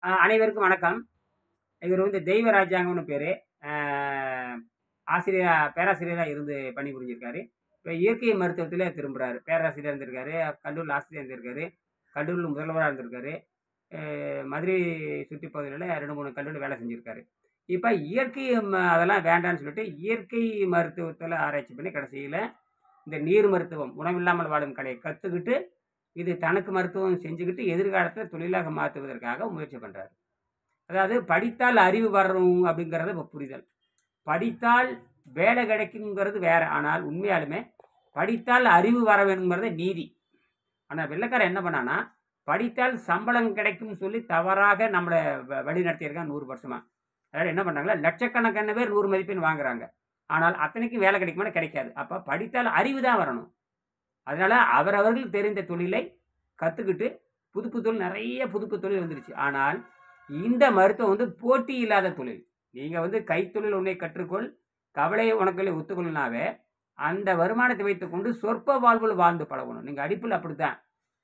அனைவருக்கும் வணக்கம். இவர் வந்து தெய்வ ராஜாங்கம்னு பேரு. அ பேராசிரியரா இருந்து பணிபுரிஞ்சிருக்காரு. இப்ப இயற்கை மருத்துவத்தில திரும்புறாரு. பேராசிரியரா இருந்திருக்காரு. கல்லூரில ஆசிரியரா இருந்திருக்காரு. கல்லூரில முதல்வரா இருந்திருக்காரு. மதுரை சுற்றி பகுதியில 2, 3 கல்லூரில வேலை செஞ்சிருக்காரு. இப்ப இயற்கை அதெல்லாம் வேண்டான்னு சொல்லிட்டு, இயற்கை மருத்துவத்தில ஆராய்ச்சி பண்ணி கடைசியில இந்த நீர் மருத்துவம், உணவில்லாமல் வாழும் கலைய கத்துக்கிட்டு, இது தனக்கு மருத்துவம் செஞ்சுக்கிட்டு, எதிர்காலத்தில தொழிலாக மாத்துவதற்காக முயற்சி பண்றாரு. அதாவது படித்தால் அறிவு வரும் அப்படிங்கிறது இப்ப புரிதல். படித்தால் வேலை கிடைக்குங்கிறது வேற. ஆனால் உண்மையாலுமே படித்தால் அறிவு வர வேணுங்கிறது நீதி. ஆனா வெள்ளைக்காரன் என்ன பண்ணான்னா, படித்தால் சம்பளம் கிடைக்கும்னு சொல்லி தவறாக நம்மள வழிநடத்தியிருக்கான் 100 வருஷமா. அதாவது என்ன பண்றாங்கன்னா, லட்சக்கணக்கான பேர் 100 மதிப்பெண் வாங்குறாங்க. ஆனால் அத்தனைக்கும் வேலை கிடைக்குமானா கிடைக்காது. அப்ப படித்தால் அறிவு தான் வரணும். அதனால அவரவர்கள் தெரிந்த தொழிலை கத்துக்கிட்டு, புது புது தொழில் நெறைய புது புது தொழில் வந்துருச்சு. ஆனால் இந்த மருத்துவம் வந்து போட்டி இல்லாத தொழில். நீங்க வந்து கைத்தொழில் ஒன்றை கற்றுக்கொள், கவலை உனக்குள்ளே ஒத்துக்கொள்னாவே, அந்த வருமானத்தை வைத்துக்கொண்டு சொற்ப வாழ்வுல வாழ்ந்து பழகணும். நீங்க அடிப்பில அப்படித்தான்.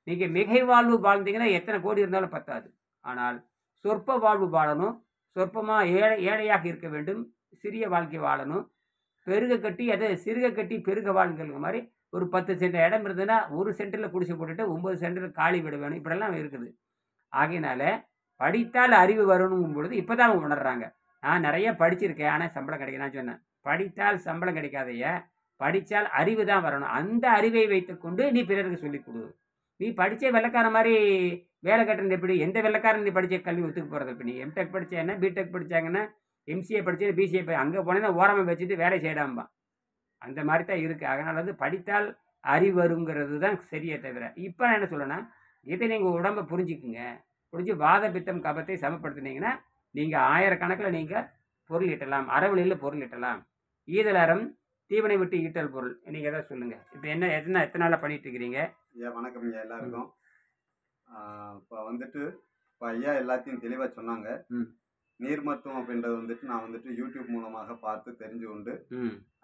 நீங்க மிகை வாழ்வு வாழ்ந்தீங்கன்னா, எத்தனை கோடி இருந்தாலும் பத்தாது. ஆனால் சொற்ப வாழ்வு வாழணும். சொற்பமா ஏழையாக இருக்க வேண்டும். சிறிய வாழ்க்கை வாழணும். பெருக கட்டி சிறுக கட்டி பெருக வாழ்ங்கிற மாரி ஒரு 10 சென்ட் இடம் இருந்ததுன்னா, 1 சென்ட்ல குடிசை போட்டுட்டு 9 சென்ட்ல காலி வீடு வேணும். இப்படியெல்லாம் இருக்குது. ஆகையினால படித்தால் அறிவு வரணுங்கும் பொழுது இப்பதான் அவங்க உணர்றாங்க. நான் நெறைய படிச்சிருக்கேன். ஆனா சம்பளம் கிடைக்கல. நான் சொன்னேன். படித்தால் சம்பளம் கிடைக்காதய்யா. படிச்சால் அறிவு தான் வரணும். அந்த அறிவை வைத்துக்கொண்டு நீ பிறருக்கு சொல்லிக் குடு. நீ படிச்ச வெள்ளைக்காரன் மாரி வேலை கட்டுறது எப்படி? எந்த வெள்ளைக்காரன் நீ படிச்ச கல்வி ஒத்துக்க போறது இப்ப நீ எம்டெக் படிச்சா என்ன? பிடெக் படிச்சாங்கன்னா, எம்சிஏ படிச்சு பிசிஏ அங்க போனேன்னா ஓரமா வச்சுட்டு வேலை செய்யடாம்பான். அந்த மாரி தான் இருக்கு. அதனால வந்து படித்தால் அறிவு வருங்கிறது தான் சரியே தவிர, இப்ப நான் என்ன சொல்றேன்னா, இதை நீங்க உடம்ப புரிஞ்சுக்குங்க. புரிஞ்சு வாத, பித்தம், கபத்தை சமப்படுத்துனீங்கன்னா, நீங்க ஆயிரக்கணக்கில நீங்க பொருள் ஈட்டலாம். அறவழியில பொருள் ஈட்டலாம். ஈதல் அறம், தீவனை விட்டு ஈட்டல் பொருள். நீங்க ஏதாவது சொல்லுங்க. இப்ப என்ன எத்தன நாளா பண்ணிட்டு இருக்கிறீங்க? ஐயா வணக்கம் ஐயா எல்லாருக்கும். இப்போ வந்துட்டு இப்போ ஐயா எல்லாத்தையும் தெளிவாக சொன்னாங்க. நீர் மருத்துவம் அப்படின்றது வந்துட்டு நான் வந்துட்டு யூடியூப் மூலமாக பார்த்து தெரிஞ்சு கொண்டு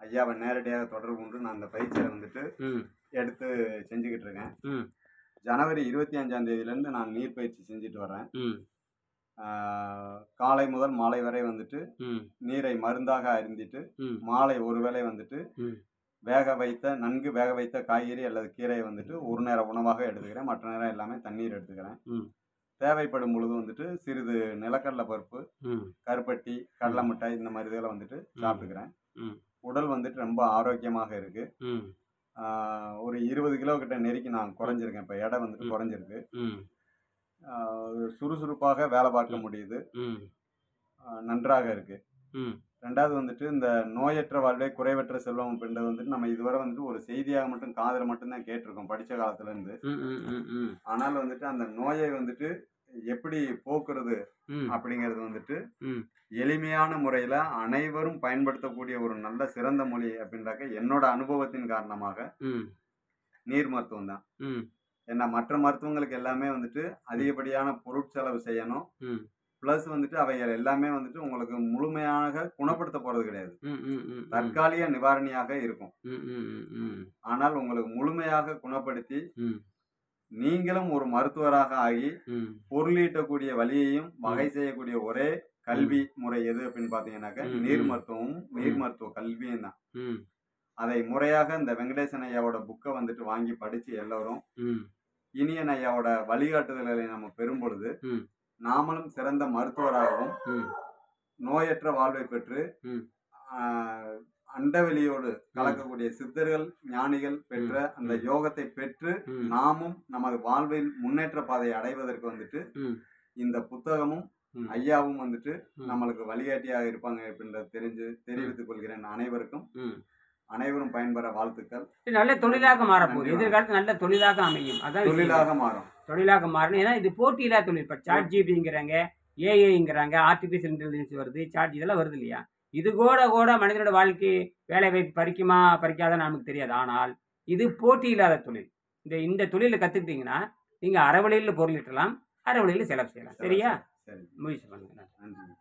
ஐயாவை நேரடியாக தொடர்பு கொண்டு நான் அந்த பயிற்சியை வந்துட்டு எடுத்து செஞ்சுக்கிட்டு இருக்கேன். ஜனவரி 25ஆம் தேதியிலேருந்து நான் நீர் பயிற்சி செஞ்சுட்டு வரேன். காலை முதல் மாலை வரை வந்துட்டு நீரை மருந்தாக அருந்திட்டு மாலை ஒரு வேளை வந்துட்டு நன்கு வேக வைத்த காய்கறி அல்லது கீரையை வந்துட்டு ஒரு நேர உணவாக எடுத்துக்கிறேன். மற்ற நேரம் எல்லாமே தண்ணீர் எடுத்துக்கிறேன். தேவைப்படும் பொழுது வந்துட்டு சிறிது நிலக்கடலை பருப்பு, கருப்பட்டி, கடலை மிட்டாய் இந்த மாதிரி இதெல்லாம் வந்துட்டு சாப்பிட்டுக்கிறேன். உடல் வந்துட்டு ரொம்ப ஆரோக்கியமாக இருக்கு. ஒரு 20 கிலோ கிட்ட நெருக்கி நான் குறைஞ்சிருக்கேன். இப்போ எடை வந்துட்டு குறைஞ்சிருக்கு. சுறுசுறுப்பாக வேலை பார்க்க முடியுது. நன்றாக இருக்கு. ரெண்டாவது வந்துட்டு இந்த நோயற்ற வாழ்வே குறைவற்ற செல்வம் அப்படின்றது வந்துட்டு நம்ம இதுவரை வந்துட்டு ஒரு செய்தியாக மட்டும் காதுல மட்டும்தான் கேட்டிருக்கோம் படிச்ச காலத்துல இருந்து. ஆனால் வந்துட்டு அந்த நோயை வந்துட்டு எப்படி போக்குறது அப்படிங்கிறது வந்துட்டு எளிமையான முறையில அனைவரும் பயன்படுத்தக்கூடிய ஒரு நல்ல சிறந்த மொழி அப்படின்றாக்க என்னோட அனுபவத்தின் காரணமாக நீர் மருத்துவம் தான். ஏன்னா மற்ற மருத்துவங்களுக்கு எல்லாமே வந்துட்டு அதிகப்படியான பொருட்செலவு செய்யணும். பிளஸ் வந்துட்டு அவைகள் எல்லாமே வந்துட்டு உங்களுக்கு முழுமையாக குணப்படுத்த போறது கிடையாது. தற்காலிக நிவாரணியாக இருக்கும். ஆனால் உங்களுக்கு முழுமையாக குணப்படுத்தி நீங்களும் ஒரு மருத்துவராக ஆகி பொருளீட்டக்கூடிய வழியையும் வகை செய்யக்கூடிய ஒரே கல்வி முறை எது அப்படின்னு பாத்தீங்கன்னாக்க நீர் மருத்துவமும் நீர் மருத்துவ கல்வியும் தான். அதை முறையாக இந்த வெங்கடேசன் ஐயாவோட புக்கை வந்துட்டு வாங்கி படிச்சு எல்லாரும் இனியன் ஐயாவோட வழிகாட்டுதல்களை நம்ம பெறும் பொழுது நாமளும் சிறந்த மருத்துவராகவும் நோயற்ற வாழ்வை பெற்று அண்டவெளியோடு கலக்கக்கூடிய சித்தர்கள் ஞானிகள் பெற்ற அந்த யோகத்தை பெற்று நாமும் நமது வாழ்வில் முன்னேற்ற பாதையை அடைவதற்கு வந்துட்டு இந்த புத்தகமும் ஐயாவும் வந்துட்டு நம்மளுக்கு வழிகாட்டியாக இருப்பாங்க அப்படின்றத தெரிவித்துக் கொள்கிறேன். அனைவரும் பயன்பெற வாழ்த்துக்கள். நல்ல தொழிலாக மாறப்போகுது. எதிர்காலத்தில் நல்ல தொழிலாக அமையும். அதான் தொழிலாக மாறணும். ஏன்னா இது போட்டியில்லா தொழில். இப்போ சாட் ஜிபிங்கிறாங்க, ஏஐங்கிறாங்க, ஆர்டிபிஷியல் இன்டெலிஜென்ஸ் வருது, சாட் இதெல்லாம் வருது இல்லையா? இது கூட மனிதனோட வாழ்க்கை வேலை வாய்ப்பு பறிக்குமா பறிக்காத நமக்கு தெரியாது. ஆனால் இது போட்டி இல்லாத தொழில். இந்த தொழிலை கத்துக்கிட்டீங்கன்னா நீங்க அறவழியில் பொருள் ஈட்டலாம், அறவழியில் செலவு செய்யலாம். சரியா? முயற்சி பண்ணுங்க. நன்றி.